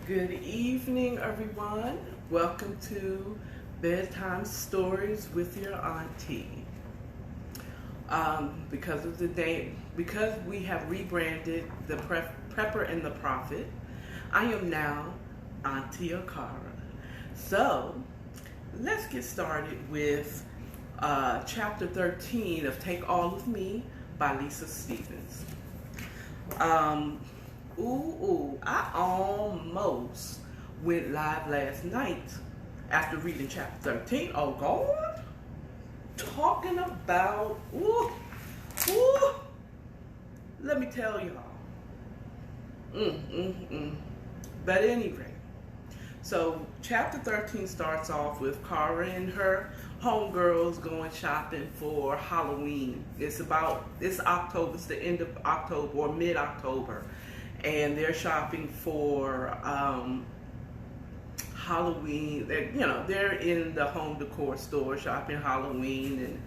Good evening, everyone. Welcome to Bedtime Stories with your Auntie. Because of the day, because we have rebranded the Prepper and the Prophet, I am now Auntie Akara. So, let's get started with chapter 13 of Take All of Me by Lisa Stevens. I almost went live last night after reading chapter 13. Oh, God. Talking about, let me tell y'all. But at any rate, so chapter 13 starts off with Cara and her homegirls going shopping for Halloween. It's October, it's the end of October or mid-October. And they're shopping for Halloween. They're in the home decor store shopping Halloween,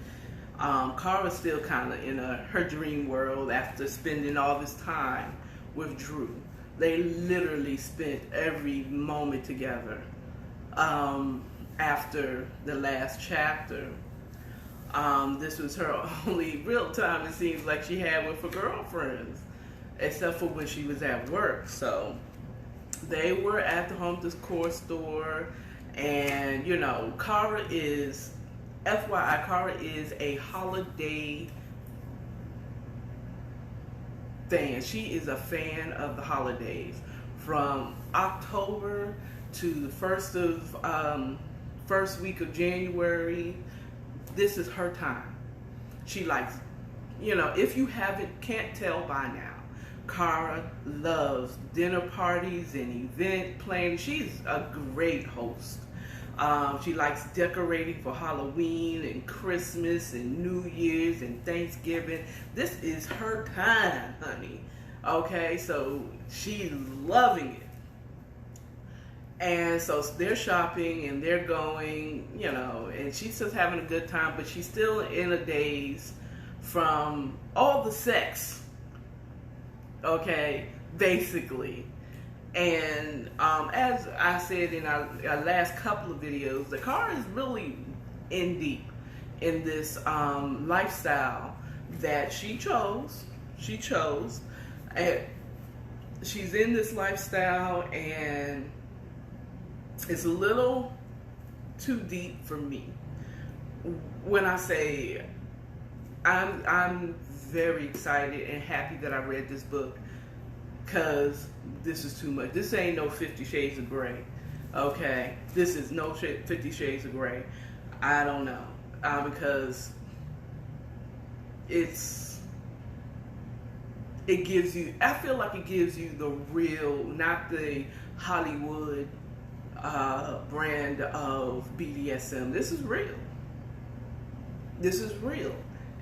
and Cara's still kind of in her dream world after spending all this time with Drew. They literally spent every moment together after the last chapter. This was her only real time, it seems like, she had with her girlfriends, except for when she was at work. So they were at the home decor store, and Cara is, FYI, Cara is a holiday fan. She is a fan of the holidays. From October to the first week of January, this is her time. She likes, if you can't tell by now, Cara loves dinner parties and event planning. She's a great host. She likes decorating for Halloween and Christmas and New Year's and Thanksgiving. This is her time, honey. Okay, so she's loving it. And so they're shopping and they're going, and she's just having a good time, but she's still in a daze from all the sex. Okay, basically. And as I said in our last couple of videos, the Cara is really in deep in this lifestyle that she chose. And she's in this lifestyle, and it's a little too deep for me. When I say I'm very excited and happy that I read this book, because this is too much. This ain't no 50 Shades of Grey, okay? This is no 50 Shades of Grey. I don't know, because it gives you, I feel like it gives you the real, not the Hollywood brand of BDSM. This is real.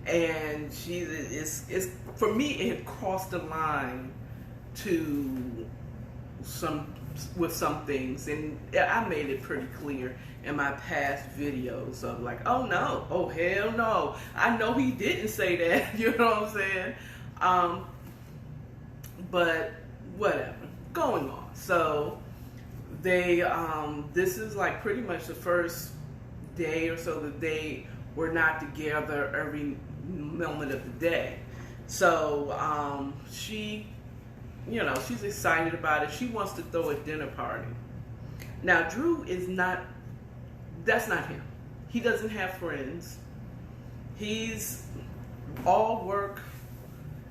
And for me, it crossed the line to some things, and I made it pretty clear in my past videos of like, oh no, oh hell no, I know he didn't say that, you know what I'm saying? But whatever, going on. So they this is like pretty much the first day or so that they were not together every moment of the day. So she's excited about it. She wants to throw a dinner party. Now Drew that's not him. He doesn't have friends. He's all work,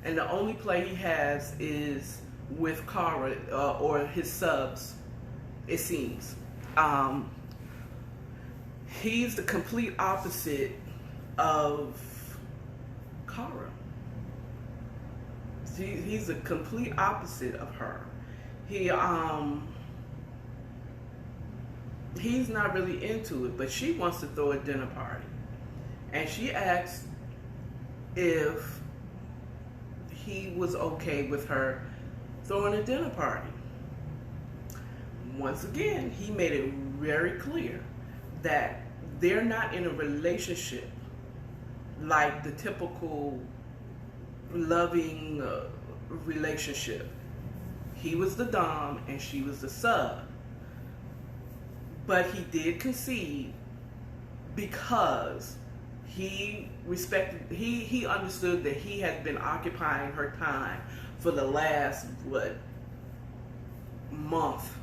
and the only play he has is with Cara or his subs, it seems. He's the complete opposite of Cara. He's the complete opposite of her. He's not really into it, but she wants to throw a dinner party. And she asked if he was okay with her throwing a dinner party. Once again, he made it very clear that they're not in a relationship like the typical loving relationship. He was the dom and she was the sub. But he did concede because he understood that he had been occupying her time for the last month,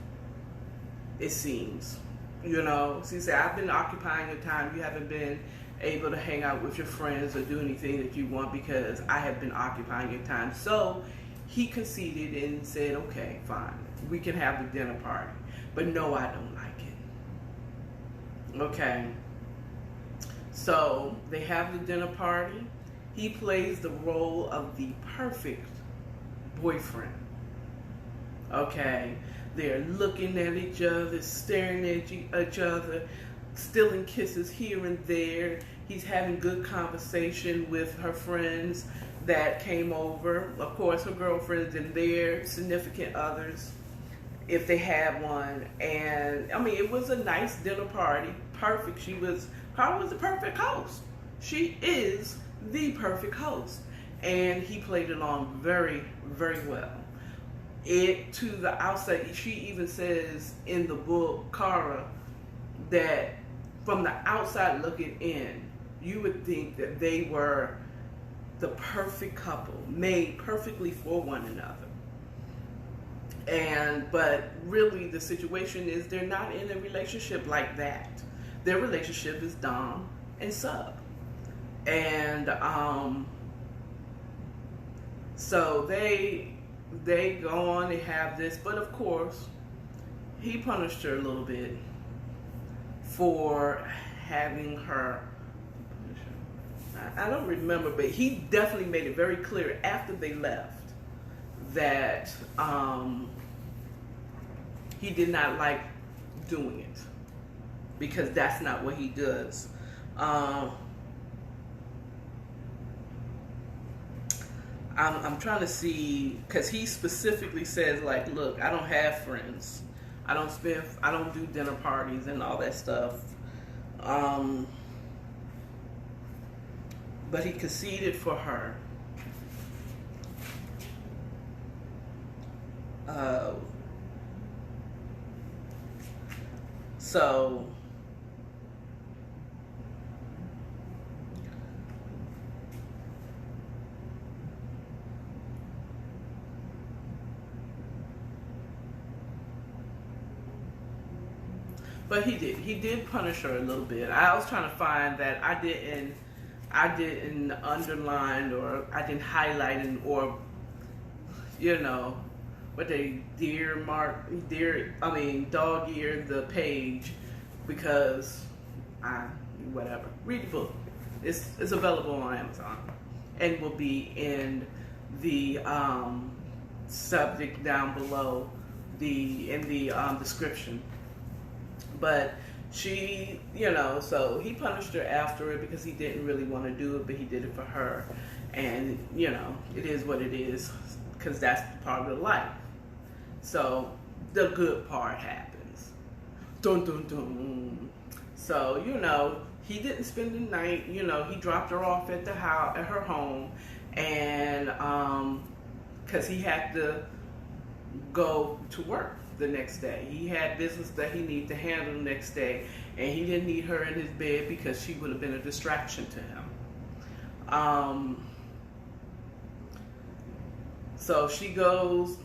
it seems. You know, so he said, I've been occupying your time. You haven't been able to hang out with your friends or do anything that you want because I have been occupying your time. So he conceded and said, okay, fine, we can have the dinner party. But no, I don't like it. Okay. So they have the dinner party. He plays the role of the perfect boyfriend. Okay. They're looking at each other, staring at each other, stealing kisses here and there. He's having good conversation with her friends that came over. Of course, her girlfriends and their significant others, if they had one. And, I mean, it was a nice dinner party. Perfect. Cara was the perfect host. She is the perfect host. And he played along very, very well. It to the outside, she even says in the book, Cara, that from the outside looking in, you would think that they were the perfect couple, made perfectly for one another. But really the situation is they're not in a relationship like that. Their relationship is dom and sub. And so they go on, they have this, but of course, he punished her a little bit for having her, I don't remember, but he definitely made it very clear after they left that he did not like doing it because that's not what he does. I'm trying to see, because he specifically says, like, look, I don't have friends. I don't do dinner parties and all that stuff. But he conceded for her. So but he did punish her a little bit. I was trying to find that I didn't underline, or I didn't highlight it, or what they dog-eared the page, because whatever. Read the book. It's available on Amazon and will be in the subject down below in the description. But she, so he punished her after it because he didn't really want to do it, but he did it for her. And, it is what it is, because that's part of life. So the good part happens. Dun, dun, dun. So, he didn't spend the night, he dropped her off at her home, and because he had to go to work the next day. He had business that he needed to handle the next day, and he didn't need her in his bed because she would have been a distraction to him. So she does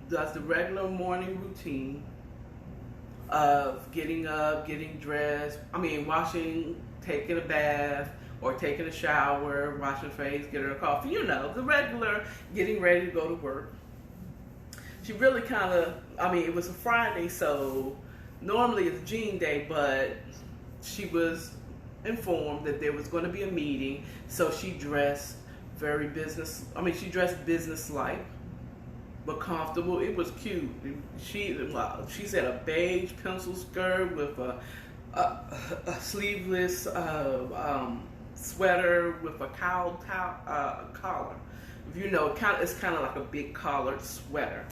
the regular morning routine of getting up, getting dressed, washing, taking a bath, or taking a shower, washing her face, getting her coffee, the regular getting ready to go to work. She really kind of, it was a Friday, so normally it's Jean Day, but she was informed that there was going to be a meeting, so she dressed she dressed business-like, but comfortable. It was cute. She said a beige pencil skirt with a sleeveless sweater with a collar. It's kind of like a big collared sweater.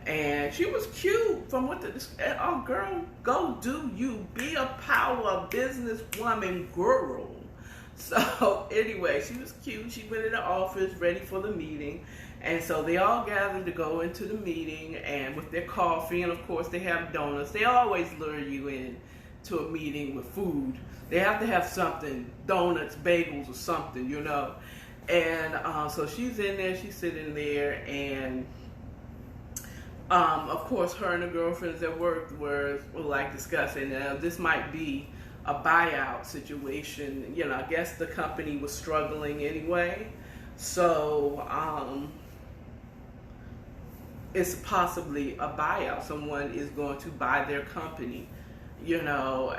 And she was cute from girl, go do you. Be a power businesswoman girl. So anyway, she was cute. She went in the office ready for the meeting. And so they all gathered to go into the meeting, and with their coffee, and of course they have donuts. They always lure you in to a meeting with food. They have to have something, donuts, bagels, or something, you know. And so she's in there, she's sitting there, and of course her and the girlfriends at work were like discussing, this might be a buyout situation. You know, I guess the company was struggling anyway. So it's possibly a buyout. Someone is going to buy their company, you know,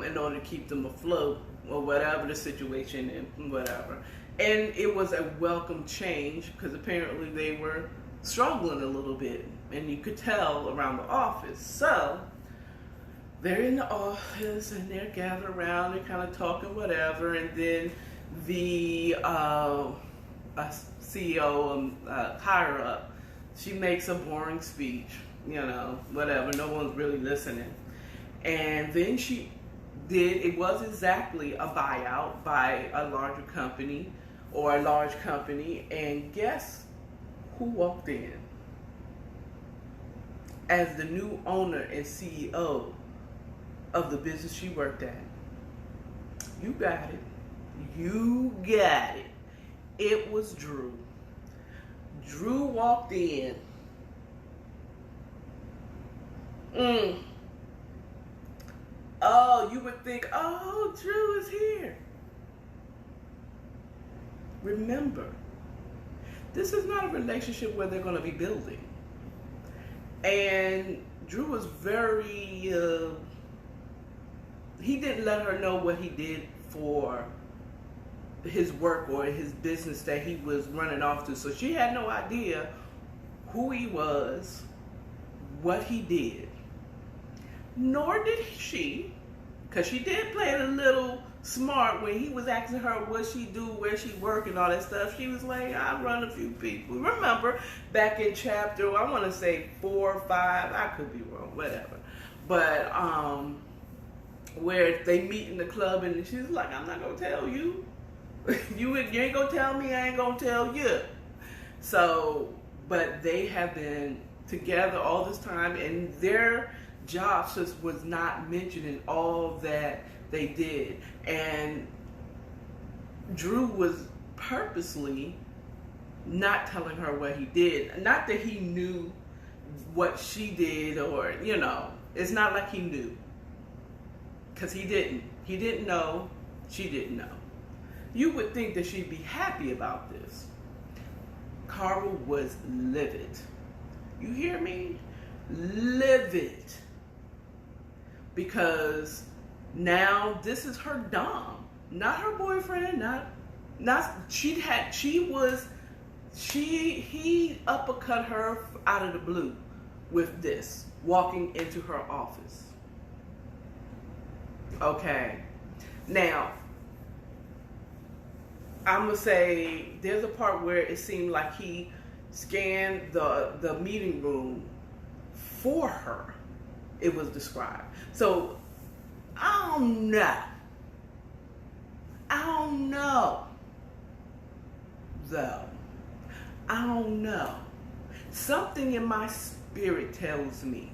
in order to keep them afloat or whatever the situation and whatever. And it was a welcome change because apparently they were struggling a little bit, and you could tell around the office. So they're in the office and they're gathered around, they're kind of talking whatever, and then the CEO, higher up, she makes a boring speech, you know, whatever, no one's really listening. And then it was exactly a buyout by a larger company or a large company, and guess who walked in as the new owner and CEO of the business she worked at? You got it. You got it. It was Drew. Drew walked in. Oh, you would think, oh, Drew is here. Remember, this is not a relationship where they're going to be building. And Drew was very, he didn't let her know what he did for his work or his business that he was running off to. So she had no idea who he was, what he did. Nor did she, because she did play it a little smart when he was asking her what she do, where she work, and all that stuff. She was like, I run a few people. Remember, back in chapter, I want to say 4 or 5, I could be wrong, whatever. But where they meet in the club, and she's like, I'm not going to tell you. You ain't going to tell me, I ain't going to tell you. So, but they have been together all this time, and their job just was not mentioned in all that they did. And Drew was purposely not telling her what he did. Not that he knew what she did, or, you know, it's not like he knew. Because he didn't. He didn't know. She didn't know. You would think that she'd be happy about this. Cara was livid. You hear me? Livid. Because now this is her dom, not her boyfriend, he uppercut her out of the blue with this, walking into her office. Okay. Now, I'm going to say there's a part where it seemed like he scanned the meeting room for her. It was described. So, I don't know. Though. I don't know. Something in my spirit tells me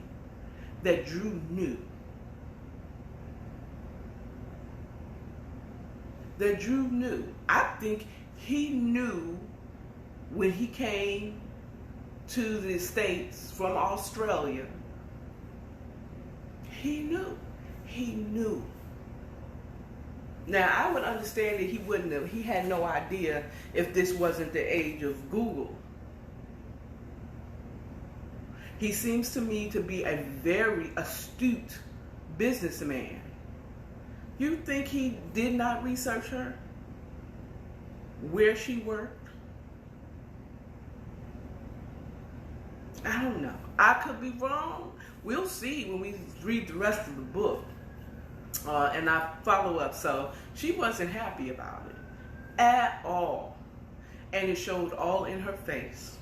that Drew knew. That Drew knew. I think he knew when he came to the States from Australia. He knew. He knew. Now, I would understand that he wouldn't have. He had no idea if this wasn't the age of Google. He seems to me to be a very astute businessman. You think he did not research her? Where she worked? I don't know. I could be wrong. We'll see when we read the rest of the book. And I follow up. So she wasn't happy about it at all. And it showed all in her face.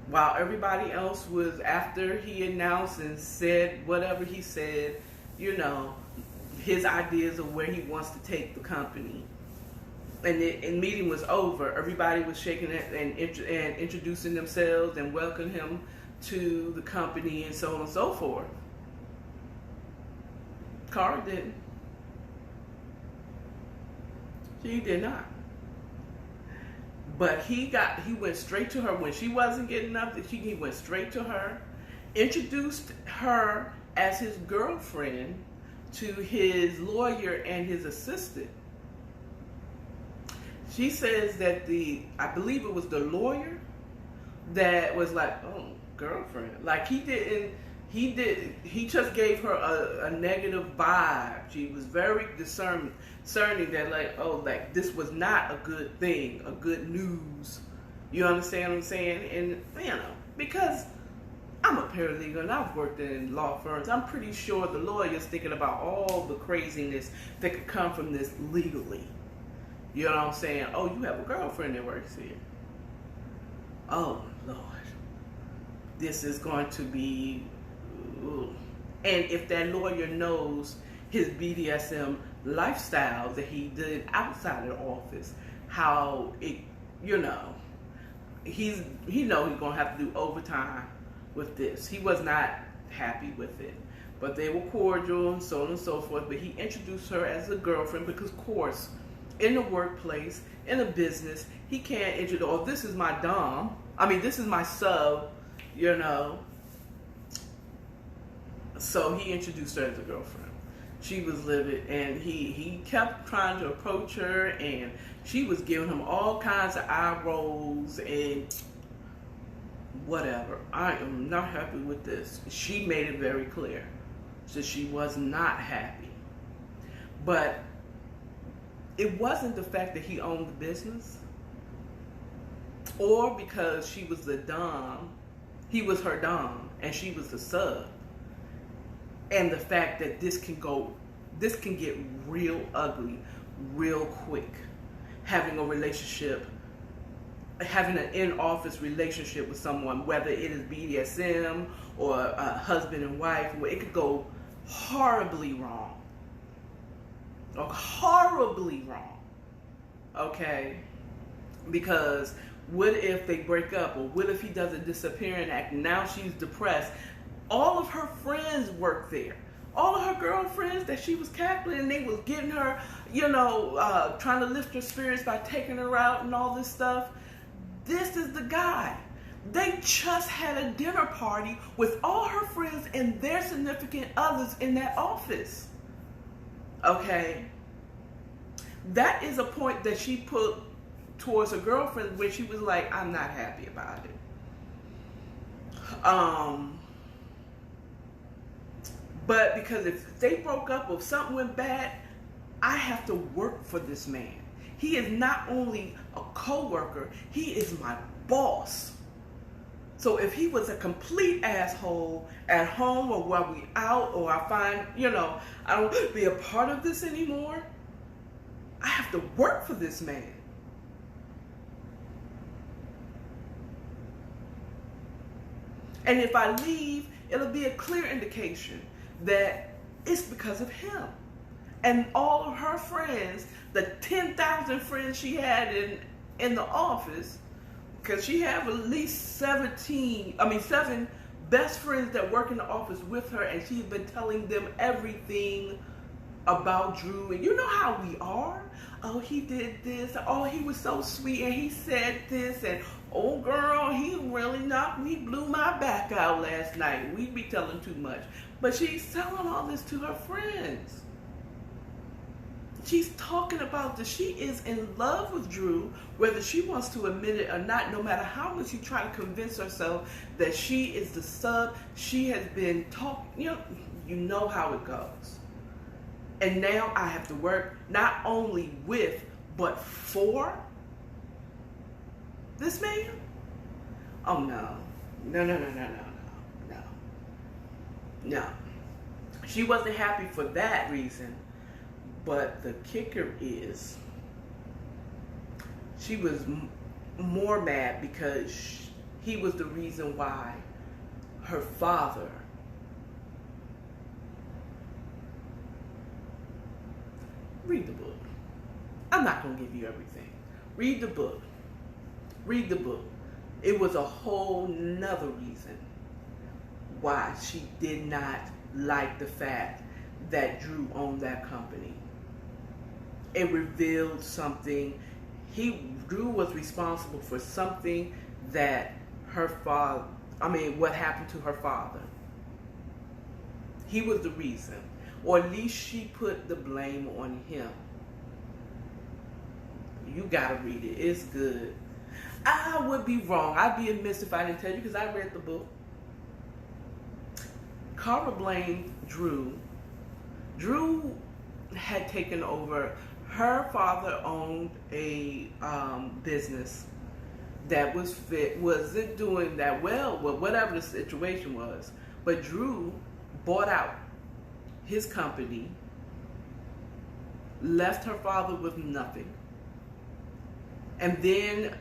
While everybody else was, after he announced and said whatever he said, you know, his ideas of where he wants to take the company, and the meeting was over, everybody was shaking it and introducing themselves and welcoming him to the company and so on and so forth. Cara didn't. She did not. But he went straight to her when she wasn't getting up. He went straight to her, introduced her as his girlfriend to his lawyer and his assistant. She says that I believe it was the lawyer that was like, oh, girlfriend. Like he just gave her a negative vibe. She was very discerning that like, oh, like this was not a good thing, a good news. You understand what I'm saying? And you know, because I'm a paralegal and I've worked in law firms, I'm pretty sure the lawyer's thinking about all the craziness that could come from this legally. You know what I'm saying? Oh, you have a girlfriend that works here. Oh, Lord. This is going to be... Ooh. And if that lawyer knows his BDSM lifestyle that he did outside of the office, how it, you know, he know he's going to have to do overtime with this. He was not happy with it. But they were cordial and so on and so forth. But he introduced her as a girlfriend because, of course, in the workplace, in a business, he can't introduce, oh, this is my dom. I mean, this is my sub, you know. So he introduced her as a girlfriend. She was livid, and he kept trying to approach her, and she was giving him all kinds of eye rolls and whatever. I am not happy with this. She made it very clear that she was not happy. But it wasn't the fact that he owned the business or because she was the dom. He was her dom and she was the sub. And the fact that this can get real ugly real quick. Having a relationship, having an in-office relationship with someone, whether it is BDSM or husband and wife, where it could go horribly wrong. Or horribly wrong. Okay? Because what if they break up? Or what if he does a disappearing act? Now she's depressed. All of her friends work there. All of her girlfriends that she was cackling and they was getting her, you know, trying to lift her spirits by taking her out and all this stuff. This is the guy. They just had a dinner party with all her friends and their significant others in that office. Okay? That is a point that she put towards her girlfriend when she was like, I'm not happy about it. But because if they broke up or something went bad, I have to work for this man. He is not only a co-worker, he is my boss. So if he was a complete asshole at home or while we out or I find, you know, I don't be a part of this anymore, I have to work for this man. And if I leave, it'll be a clear indication that it's because of him. And all of her friends, the 10,000 friends she had in the office, because she have at least 7 best friends that work in the office with her, and she's been telling them everything about Drew. And you know how we are. Oh, he did this. Oh, he was so sweet, and he said this. And oh, girl, he really blew my back out last night. We be telling too much. But she's telling all this to her friends. She's talking about that she is in love with Drew, whether she wants to admit it or not, no matter how much she try to convince herself that she is the sub. She has been talking, you know how it goes. And now I have to work not only with, but for this man? Oh, no. No. She wasn't happy for that reason. But the kicker is, she was more mad because he was the reason why her father read the book. I'm I'm not going to give you everything. Read the book. Read the book. It was a whole nother reason why she did not like the fact that Drew owned that company. It revealed something. Drew was responsible for something that what happened to her father. He was the reason. Or at least she put the blame on him. You gotta read it. It's good. I would be wrong. I'd be amiss if I didn't tell you, because I read the book. Cara blamed Drew. Drew had taken over. Her father owned a business that wasn't doing that well, whatever the situation was. But Drew bought out his company, left her father with nothing, and then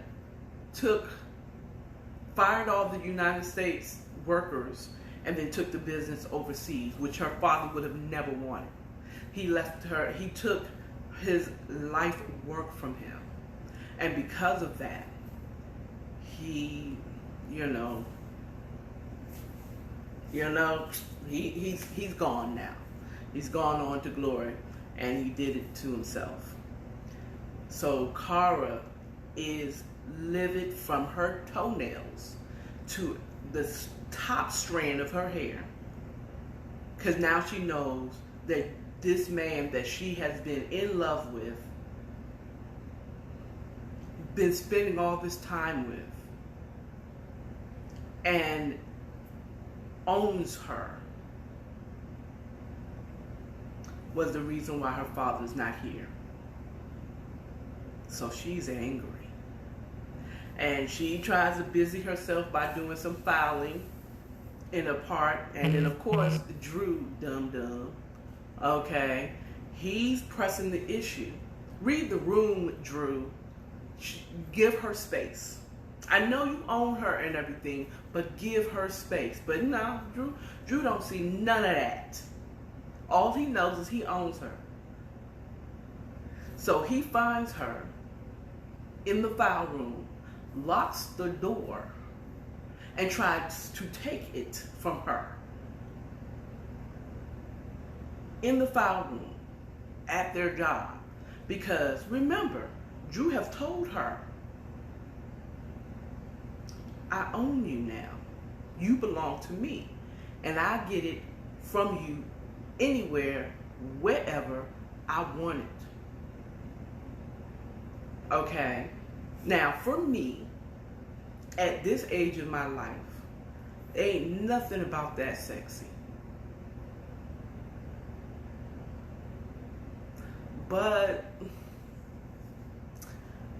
fired all the United States workers, and then took the business overseas, which her father would have never wanted. He took his life work from him. And because of that, he's gone now. He's gone on to glory, and he did it to himself. So Cara is livid from her toenails to the top strand of her hair, because now she knows that this man that she has been in love with, been spending all this time with, and owns her, was the reason why her father's not here. So she's angry. And she tries to busy herself by doing some filing in a part. And then, of course, Drew, dum-dum, okay, he's pressing the issue. Read the room, Drew. Give her space. I know you own her and everything, but give her space. But no, Drew don't see none of that. All he knows is he owns her. So he finds her in the file room, locks the door, and tries to take it from her. In the file room, at their job. Because remember, Drew have told her, I own you now. You belong to me. And I get it from you anywhere, wherever I want it. Okay? Now, for me, at this age of my life, ain't nothing about that sexy. But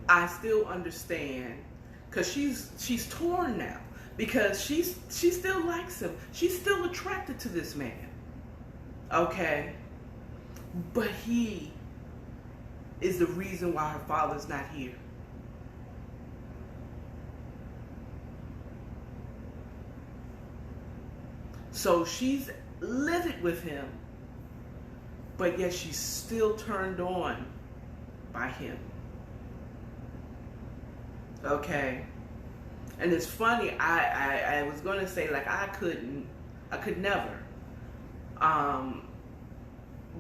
I still understand, because she's torn now, because she still likes him. She's still attracted to this man. Okay? But he is the reason why her father's not here. So she's livid with him, but yet she's still turned on by him. Okay? And it's funny, I was going to say, like, I could never.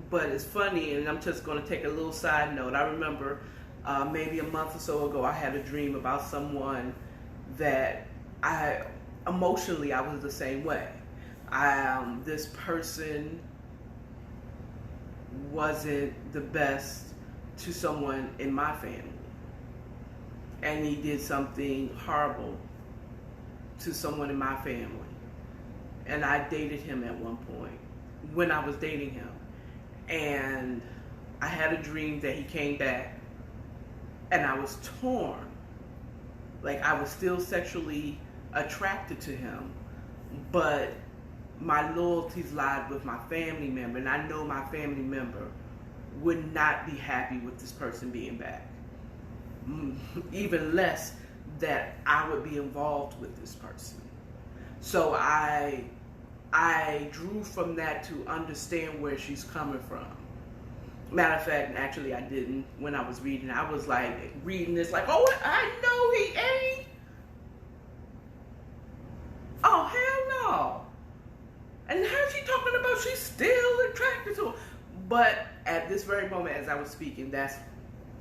But it's funny, and I'm just going to take a little side note. I remember maybe a month or so ago, I had a dream about someone that emotionally, I was the same way. This person wasn't the best to someone in my family. And he did something horrible to someone in my family. And I dated him at one point, when I was dating him. And I had a dream that he came back, and I was torn. Like, I was still sexually attracted to him, but my loyalties lied with my family member, and I know my family member would not be happy with this person being back. Even less that I would be involved with this person. So I drew from that to understand where she's coming from. Matter of fact, actually, I didn't. When I was reading, I was like reading this, like, oh, I know he ain't. Oh, hell no. And how's she talking about she's still attracted to him? But at this very moment, as I was speaking,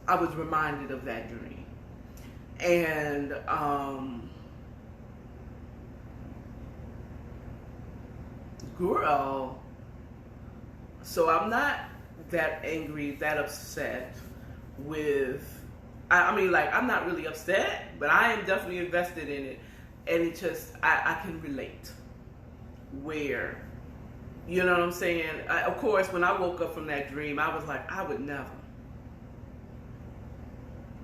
I was reminded of that dream. And girl, so I'm not that angry, that upset with, I mean, like, I'm not really upset, but I am definitely invested in it. And it just, I can relate where, you know what I'm saying? Of course, when I woke up from that dream, I was like, I would never.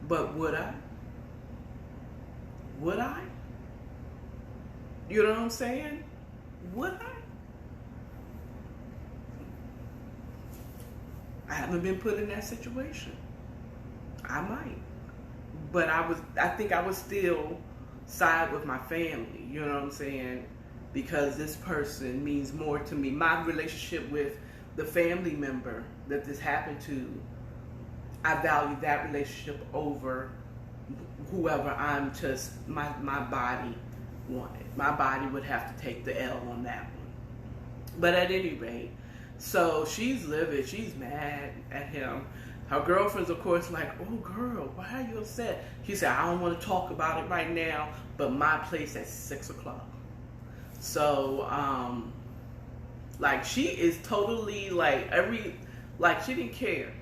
But would I? Would I? You know what I'm saying? Would I? I haven't been put in that situation. I might. But I think I would still side with my family, you know what I'm saying? Because this person means more to me. My relationship with the family member that this happened to, I value that relationship over whoever I'm just, my body wanted. My body would have to take the L on that one. But at any rate, so she's livid. She's mad at him. Her girlfriend's, of course, like, oh, girl, why are you upset? She said, I don't want to talk about it right now, but my place at 6 o'clock. So, like, she is totally, like, she didn't care.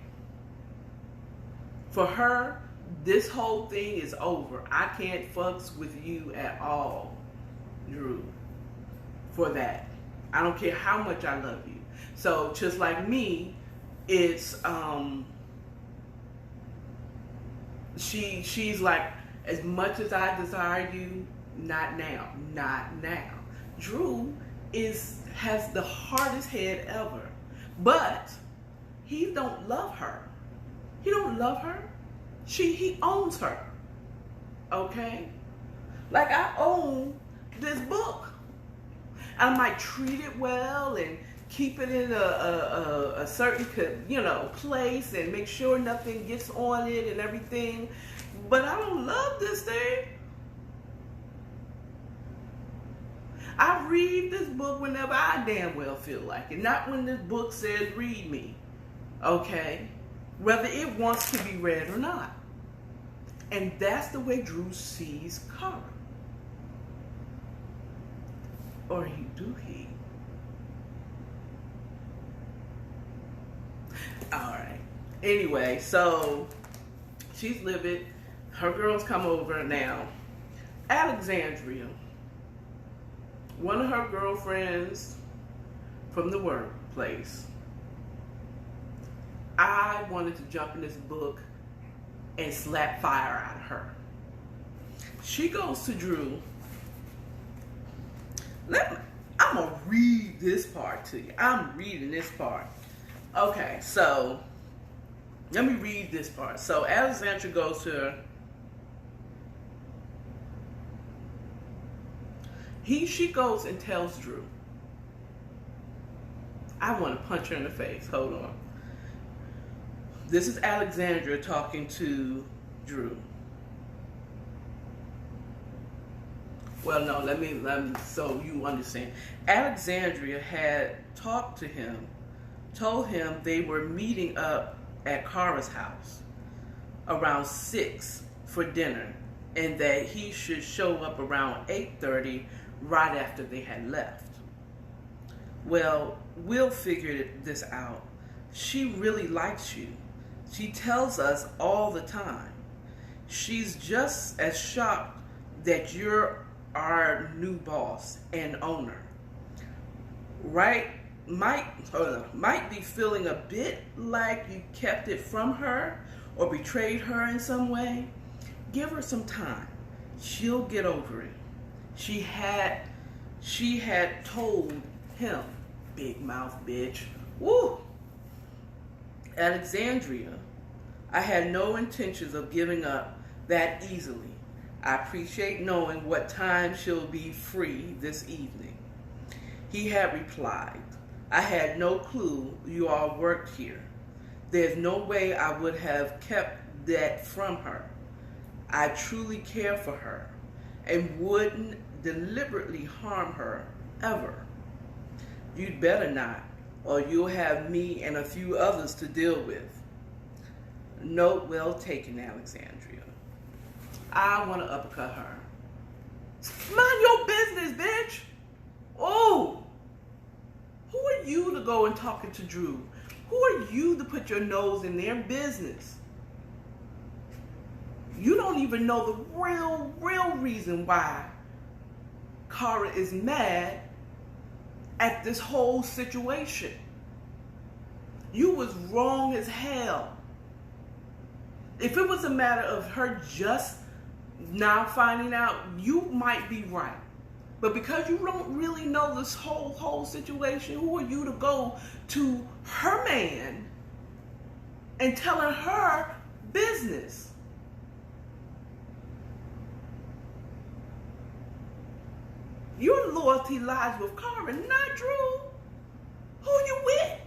For her, this whole thing is over. I can't fucks with you at all, Drew, for that. I don't care how much I love you. So, just like me, it's, she's like, as much as I desire you, not now, not now. Drew has the hardest head ever, but he don't love her. He don't love her. He owns her. Okay? Like, I own this book. I might treat it well and keep it in a certain, place and make sure nothing gets on it and everything. But I don't love this thing. I read this book whenever I damn well feel like it. Not when this book says read me. Okay? Whether it wants to be read or not. And that's the way Drew sees Cara. Or do he? Alright. Anyway, so she's livid. Her girls come over now. Alexandria, one of her girlfriends from the workplace, I wanted to jump in this book and slap fire out of her. She goes to Drew. I'm going to read this part to you. I'm reading this part. Okay, so let me read this part. So Alexandra goes to her. She goes and tells Drew. I want to punch her in the face. Hold on. This is Alexandra talking to Drew. Well, no, let me so you understand. Alexandria had talked to him, told him they were meeting up at Cara's house around 6 for dinner, and that he should show up around 8:30 right after they had left. Well, Will figured this out. She really likes you. She tells us all the time. She's just as shocked that you're our new boss and owner. Right? Might be feeling a bit like you kept it from her or betrayed her in some way. Give her some time. She'll get over it. She had told him, big mouth bitch. Woo! Alexandria, I had no intentions of giving up that easily. I appreciate knowing what time she'll be free this evening. He had replied, I had no clue you all worked here. There's no way I would have kept that from her. I truly care for her and wouldn't deliberately harm her ever. You'd better not, or you'll have me and a few others to deal with. Note well taken, Alexandria. I want to uppercut her. Mind your business, bitch. Oh, who are you to go and talk to Drew? Who are you to put your nose in their business? You don't even know the real reason why Cara is mad at this whole situation. You was wrong as hell. If it was a matter of her just now finding out, you might be right. But because you don't really know this whole situation, who are you to go to her man and telling her business? Your loyalty lies with Cara, not Drew. Who you with?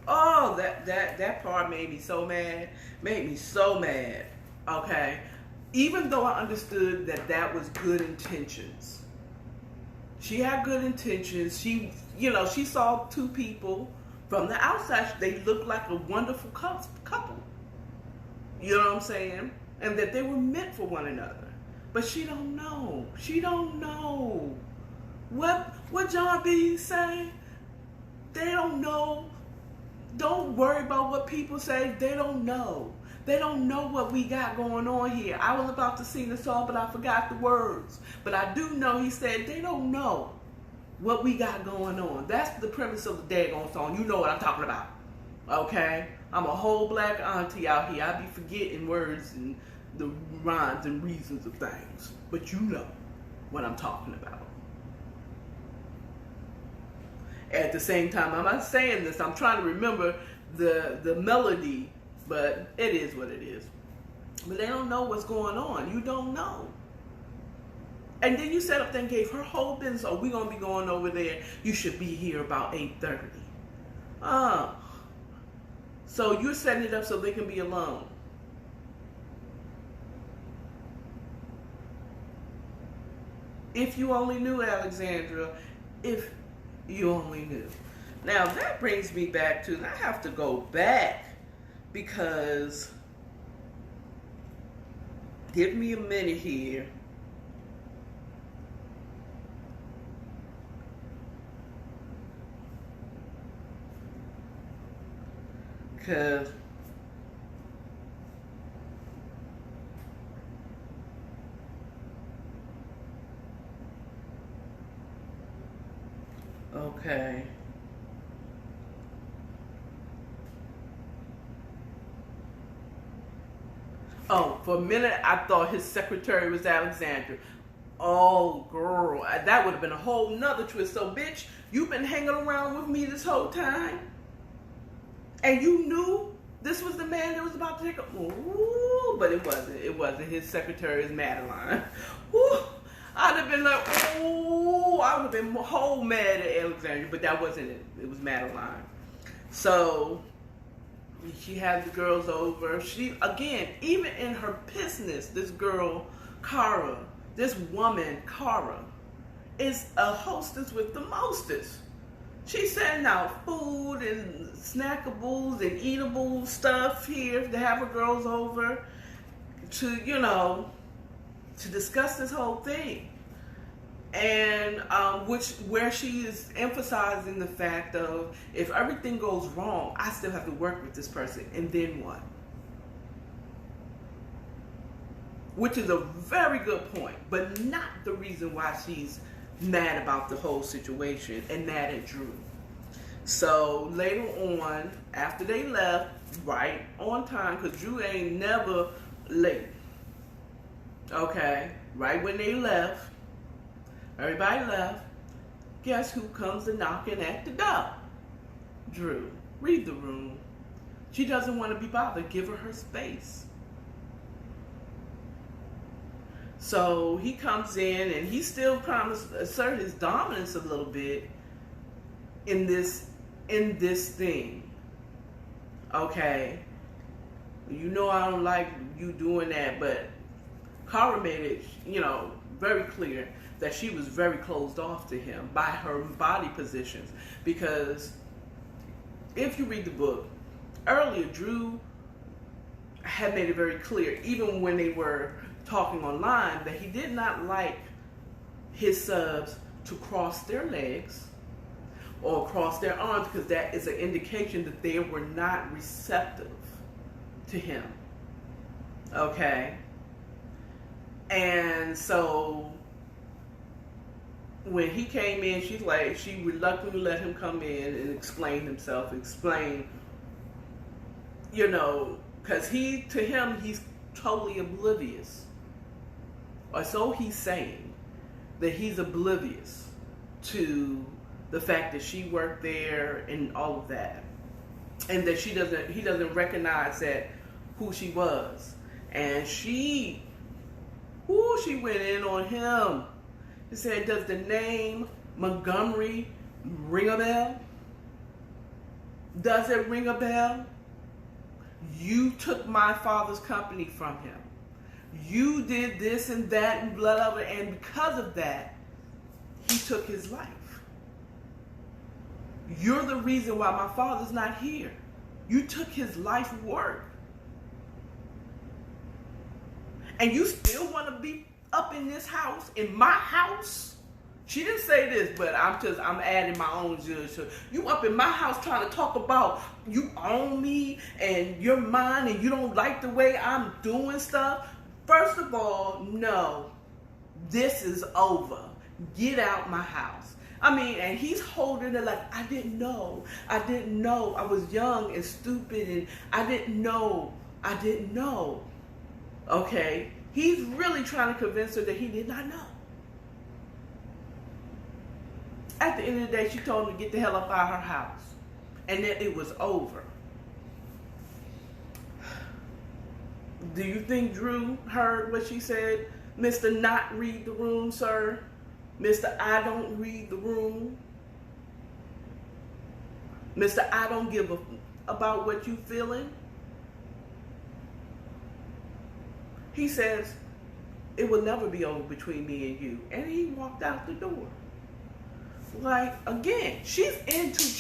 Oh, that part made me so mad. Made me so mad. Okay. Even though I understood that was good intentions. She had good intentions. She saw two people from the outside. They looked like a wonderful couple. You know what I'm saying? And that they were meant for one another. But she don't know. She don't know. What John B saying? They don't know. Don't worry about what people say. They don't know. They don't know what we got going on here. I was about to sing the song, but I forgot the words. But I do know he said they don't know what we got going on. That's the premise of the daggone song. You know what I'm talking about. Okay? I'm a whole black auntie out here. I be forgetting words and the rhymes and reasons of things. But you know what I'm talking about. At the same time, I'm not saying this. I'm trying to remember the melody, but it is what it is. But they don't know what's going on. You don't know. And then you set up there and gave her whole business. Oh, we're going to be going over there. You should be here about 8:30. So you're setting it up so they can be alone. If you only knew, Alexandra, if you only knew. Now that brings me back to, I have to go back because, give me a minute here. Because okay. Oh, for a minute I thought his secretary was Alexandra. Oh, girl, that would have been a whole nother twist. So, bitch, you've been hanging around with me this whole time? And you knew this was the man that was about to take a... Ooh, but it wasn't. It wasn't. His secretary is Madeline. Ooh, I'd have been like, ooh, I would have been whole mad at Alexandria, but that wasn't it. It was Madeline. So she had the girls over. She, again, even in her pissness, this girl, Cara, this woman, Cara, is a hostess with the mostest. She's sending out food and snackables and eatable stuff here to have her girls over to, to discuss this whole thing. And where she is emphasizing the fact of, if everything goes wrong, I still have to work with this person, and then what? Which is a very good point, but not the reason why she's mad about the whole situation and mad at Drew. So later on, after they left, right on time, because Drew ain't never late. Okay, right when they left, everybody left, guess who comes a knocking at the door? Drew. Read the room. She doesn't want to be bothered. Give her space. So he comes in and he's still trying to assert his dominance a little bit in this thing. Okay, you know I don't like you doing that, but Cara made it, very clear that she was very closed off to him by her body positions. Because if you read the book, earlier Drew had made it very clear, even when they were talking online, that he did not like his subs to cross their legs or cross their arms, because that is an indication that they were not receptive to him. Okay? And so when he came in, she reluctantly let him come in and explain himself, because to him, he's totally oblivious. Or so he's saying, that he's oblivious to the fact that she worked there and all of that. And that he doesn't recognize that who she was. And she went in on him. He said, does the name Montgomery ring a bell? Does it ring a bell? You took my father's company from him. You did this and that and blah, blah, blah. And because of that, he took his life. You're the reason why my father's not here. You took his life work. And you still want to be up in this house, in my house? She didn't say this, but I'm adding my own judge. You up in my house trying to talk about you own me and you're mine and you don't like the way I'm doing stuff? First of all, no. This is over. Get out my house. And he's holding it like, I didn't know. I was young and stupid and I didn't know. Okay? He's really trying to convince her that he did not know. At the end of the day, she told him to get the hell up out of her house. And that it was over. Do you think Drew heard what she said? Mr. Not read the room, sir. Mr. I don't read the room. Mr. I don't give a about what you feeling. He says, it will never be over between me and you. And he walked out the door. Like, again, she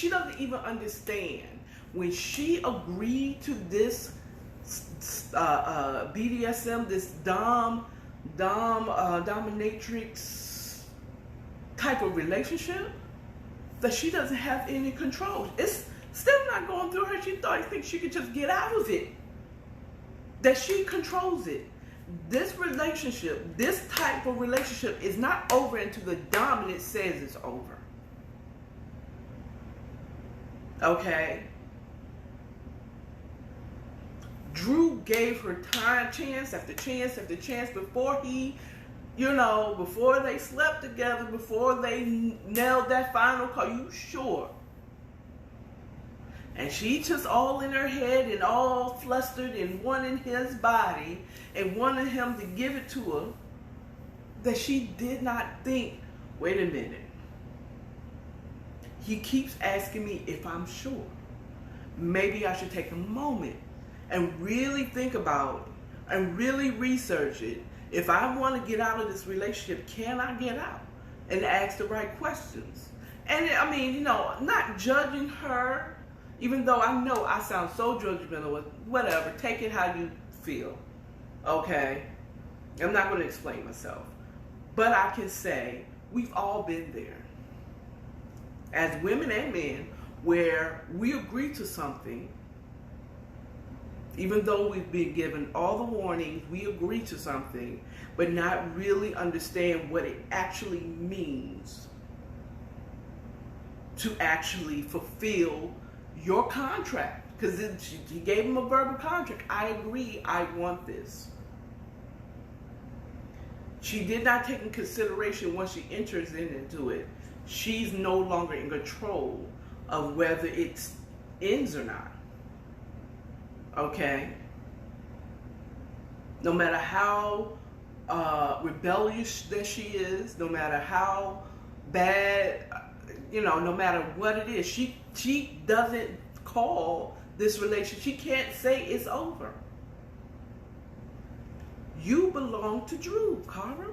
doesn't even understand. When she agreed to this BDSM, this dominatrix type of relationship, that she doesn't have any control. It's still not going through her. She thinks she could just get out of it. That she controls it. This relationship, this type of relationship is not over until the dominant says it's over. Okay? Drew gave her chance after chance after chance before before they slept together, before they nailed that final call. You sure? And she just all in her head and all flustered and wanting his body and wanting him to give it to her, that she did not think, wait a minute. He keeps asking me if I'm sure. Maybe I should take a moment and really think about it and really research it. If I want to get out of this relationship, can I get out? And ask the right questions. And not judging her, even though I know I sound so judgmental, whatever, take it how you feel. Okay? I'm not going to explain myself. But I can say, we've all been there. As women and men, where we agree to something, even though we've been given all the warnings, we agree to something, but not really understand what it actually means to actually fulfill your contract. Because he gave him a verbal contract. I agree, I want this. She did not take in consideration once she enters into it. She's no longer in control of whether it ends or not. Okay? No matter how rebellious that she is, no matter how bad, no matter what it is, she doesn't call this relationship. She can't say it's over. You belong to Drew, Cara.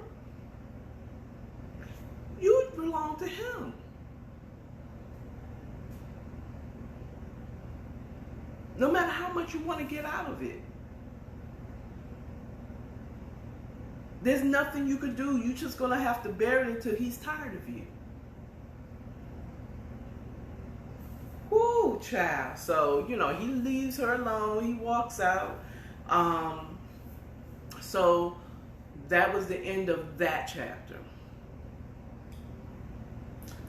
You belong to him. No matter how much you want to get out of it. There's nothing you can do. You're just going to have to bear it until he's tired of you. Woo, child. So, you know, he leaves her alone. He walks out. So that was the end of that chapter.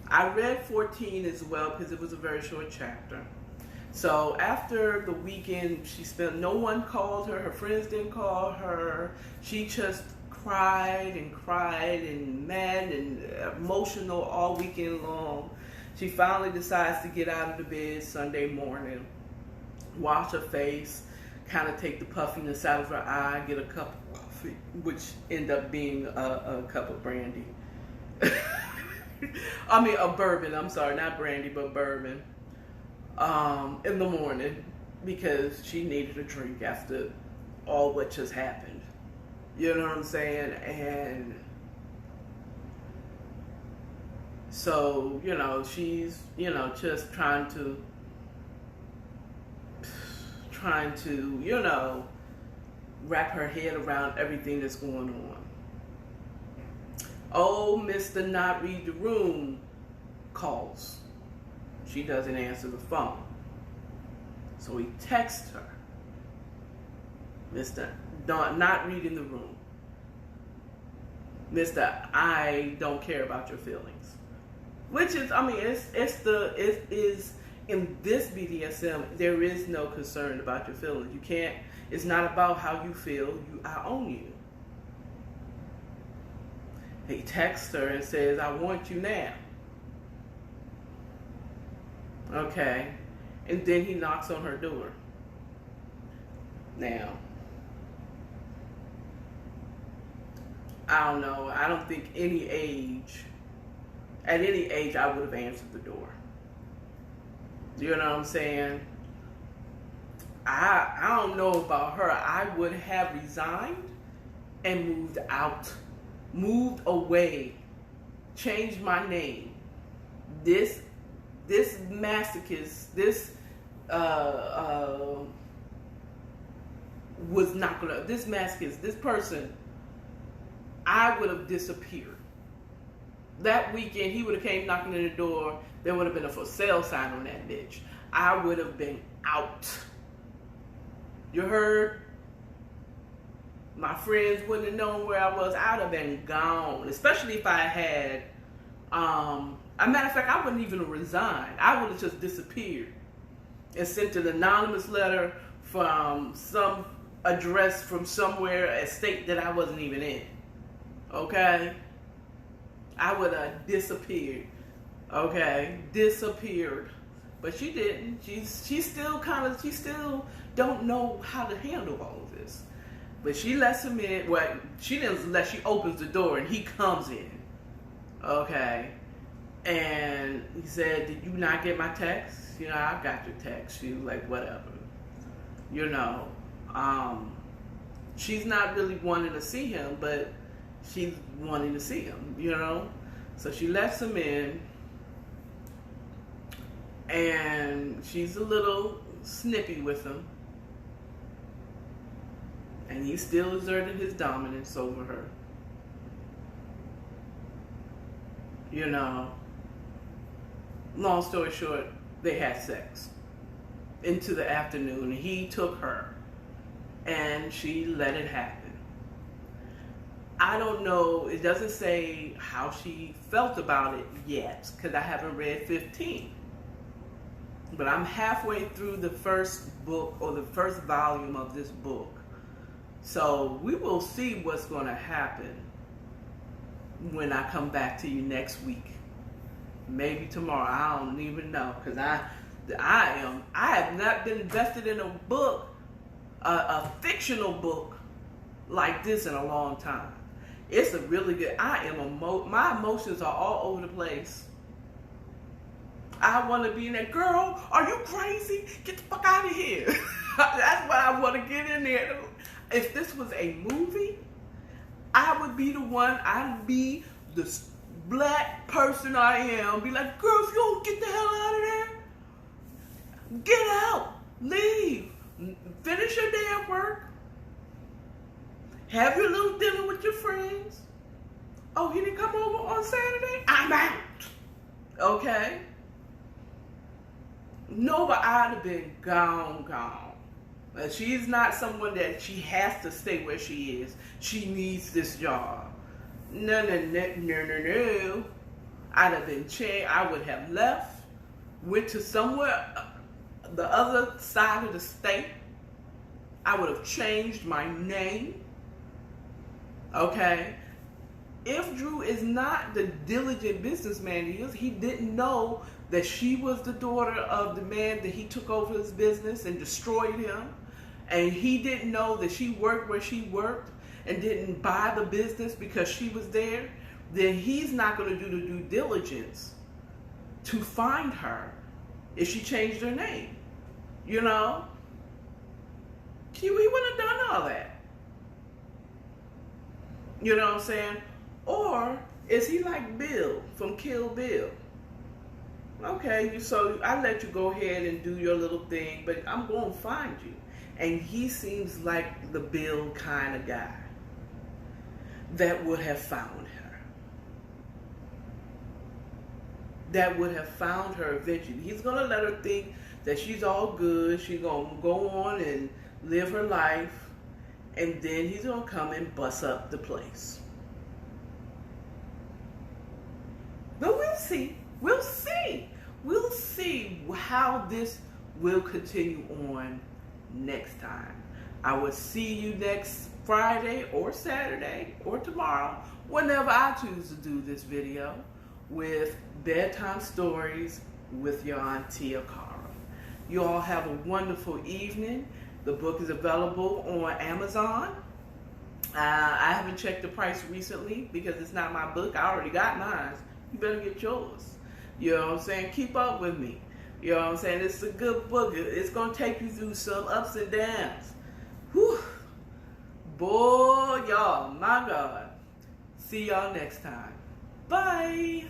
I read 14 as well because it was a very short chapter. So after the weekend she spent, no one called her. Her friends didn't call her. She just cried and mad and emotional all weekend long. She finally decides to get out of the bed Sunday morning, wash her face, kind of take the puffiness out of her eye, get a cup of coffee, which ended up being a cup of brandy. I mean, a bourbon. I'm sorry, not brandy, but bourbon. In the morning, because she needed a drink after all what just happened. You know what I'm saying? And so, you know, she's, you know, just trying to, you know, wrap her head around everything that's going on. Oh, Mr. Not Read the Room calls. She doesn't answer the phone. So he texts her. Mr. Not reading the room. Mr. I don't care about your feelings. Which is, I mean, it is in this BDSM, there is no concern about your feelings. You can't, it's not about how you feel. I own you. He texts her and says, I want you now. Okay. And then he knocks on her door. Now, I don't know. I don't think at any age I would have answered the door. You know what I'm saying? I don't know about her. I would have resigned and moved out. Moved away. Changed my name. This masochist, was not gonna, this masochist, this person, I would have disappeared. That weekend, he would have came knocking on the door, there would have been a for sale sign on that bitch. I would have been out. You heard? My friends wouldn't have known where I was. I'd have been gone, especially if I had, as a matter of fact, I wouldn't even have resigned. I would have just disappeared and sent an anonymous letter from some address from somewhere, a state that I wasn't even in. Okay? I would have disappeared. Okay? Disappeared. But she didn't. She still don't know how to handle all of this. But she lets him in. Well, she didn't let, she opens the door and he comes in. Okay? And he said, did you not get my text? You know, I got your text. She was like, whatever. You know, she's not really wanting to see him, but she's wanting to see him, you know? So she lets him in, and she's a little snippy with him. And he still exerted his dominance over her. You know, long story short, they had sex into the afternoon. He took her and she let it happen. I don't know, it doesn't say how she felt about it yet because I haven't read 15. But I'm halfway through the first book or the first volume of this book. So we will see what's going to happen when I come back to you next week. Maybe tomorrow. I don't even know, because I have not been invested in a book, a fictional book like this in a long time. It's a really good. My emotions are all over the place. I want to be in that. Girl, are you crazy? Get the fuck out of here. That's what I want to get in there. If this was a movie, I would be the one. I'd be the black person I am. Be like, girl, if you don't get the hell out of there, get out, leave, finish your damn work, have your little dinner with your friends. Oh, he didn't come over on Saturday? I'm out. Okay? No, but I'd have been gone. She's not someone that she has to stay where she is. She needs this job. No. I'd have been changed. I would have left, went to somewhere, the other side of the state. I would have changed my name. Okay? If Drew is not the diligent businessman he is, he didn't know that she was the daughter of the man that he took over his business and destroyed him. And he didn't know that she worked where she worked and didn't buy the business because she was there, then he's not going to do the due diligence to find her if she changed her name. You know? He wouldn't have done all that. You know what I'm saying? Or is he like Bill from Kill Bill? Okay, so I let you go ahead and do your little thing, but I'm going to find you. And he seems like the Bill kind of guy that would have found her. That would have found her eventually. He's going to let her think that she's all good. She's going to go on and live her life. And then he's going to come and bust up the place. But we'll see. We'll see. We'll see how this will continue on next time. I will see you next Friday or Saturday or tomorrow, whenever I choose to do this video, with bedtime stories with your Auntie Akara. You all have a wonderful evening. The book is available on Amazon. I haven't checked the price recently because it's not my book. I already got mine. You better get yours. You know what I'm saying? Keep up with me. You know what I'm saying? It's a good book. It's going to take you through some ups and downs. Whew. Boy, y'all, my God. See y'all next time. Bye.